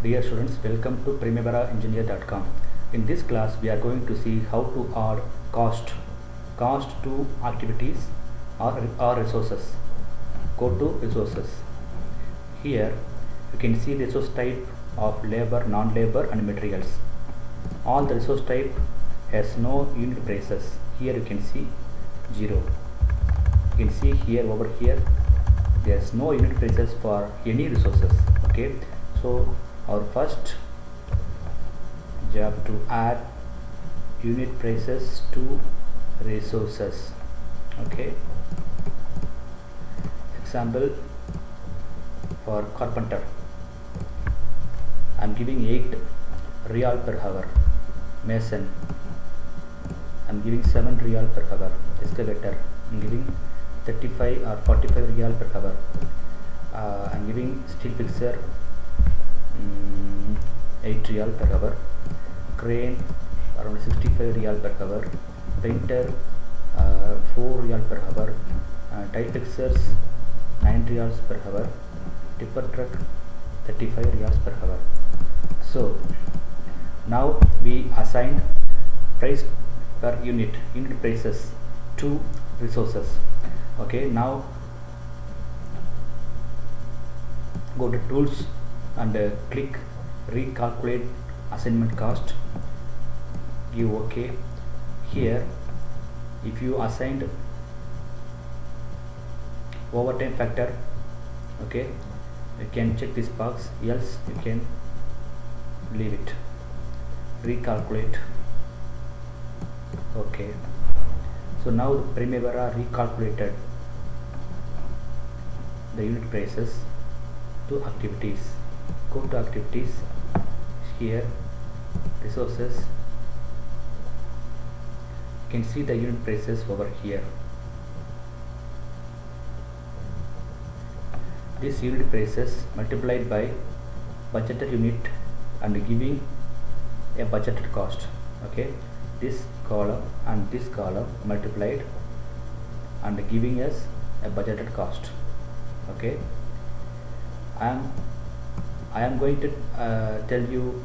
Dear students, welcome to primaveraengineer.com. In this class, we are going to see how to add cost to activities or resources. Go to resources. Here, you can see the resource type of labor, non-labor and materials. All the resource type has no unit prices. Here you can see 0. You can see here over here there is no unit prices for any resources. Okay, so our first job to add unit prices to resources. Okay, example for carpenter, I am giving 8 real per hour. Mason, I am giving 7 real per hour. Excavator, I am giving 35 or 45 real per hour. I am giving steel fixer 8 real per hour. Crane around 65 real per hour. Painter 4 real per hour. Tie fixers 9 reals per hour. Tipper truck 35 reals per hour. So now we assigned price per unit prices to resources. Okay, now go to tools and click recalculate assignment cost. Give OK. Here if you assigned overtime factor, okay, you can check this box, else you can leave it. Recalculate. Okay, so now the Primavera recalculated the unit prices to activities. Go to activities, here resources, you can see the unit prices over here. This unit prices multiplied by budgeted unit and giving a budgeted cost. Okay, this column and this column multiplied and giving us a budgeted cost. Okay, I am going to tell you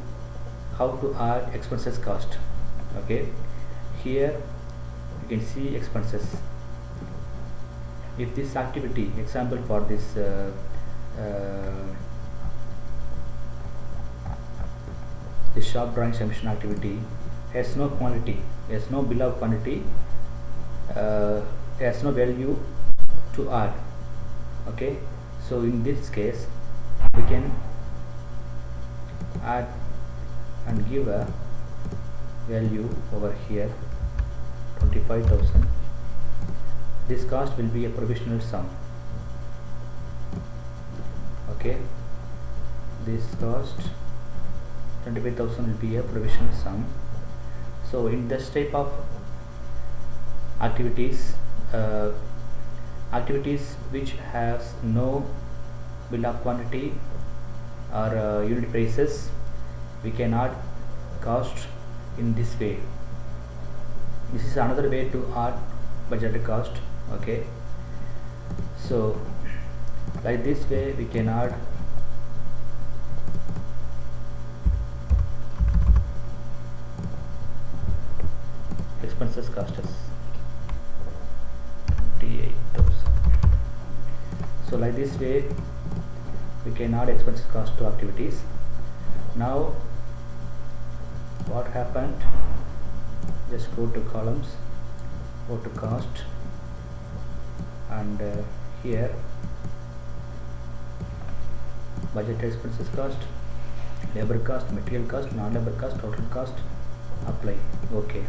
how to add expenses cost. Okay, here you can see expenses. If this activity, example for this this shop drawing submission activity has no quantity, has no bill of quantity, has no value to add. Okay, so in this case we can add and give a value over here 25,000. This cost will be a provisional sum. Okay, this cost 25,000 will be a provisional sum. So in this type of activities, activities which has no bill of quantity or unit prices, we can add cost in this way. This is another way to add budgeted cost. Okay, so like this way we can add expenses cost as 28,000. So like this way we can add expenses cost to activities. Now what happened, just go to columns, go to cost, and here budget expenses cost, labor cost, material cost, non-labor cost, total cost, apply. Okay,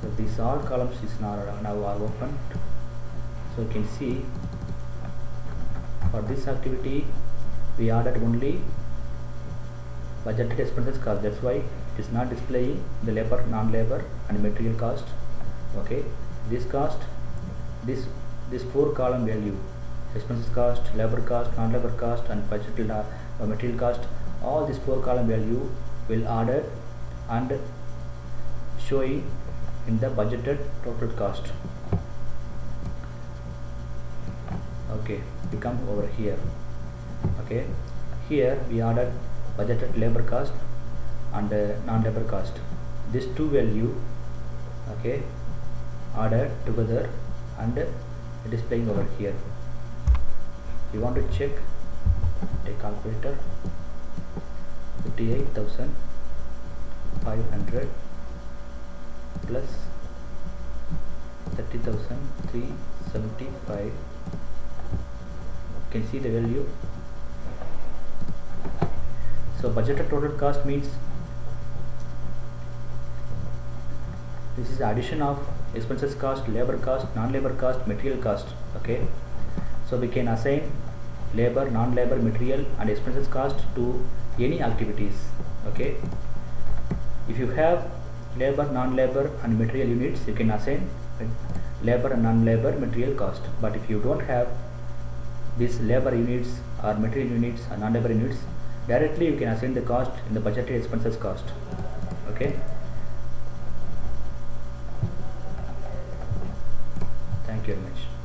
so these all columns is now are opened. So you can see for this activity we added only budgeted expenses cost. That's why it is not displaying the labor, non-labor and material cost. Okay, this cost, this 4 column value, expenses cost, labor cost, non-labor cost and budgeted material cost, all this 4 column value will added and showing in the budgeted total cost. Okay, we come over here. Okay, here we added budgeted labor cost and non-labor cost. These two value, okay, added together and displaying over here. You want to check, take calculator. 58,500 plus 30,375. You can see the value. So budgeted total cost means this is the addition of expenses cost, labor cost, non-labor cost, material cost. Okay, so we can assign labor, non-labor, material and expenses cost to any activities. Okay, if you have labor, non-labor and material units, you can assign labor and non-labor material cost. But if you don't have these labor units or material units and non-labor units, directly you can assign the cost in the budgeted expenses cost. Okay, thank you very much.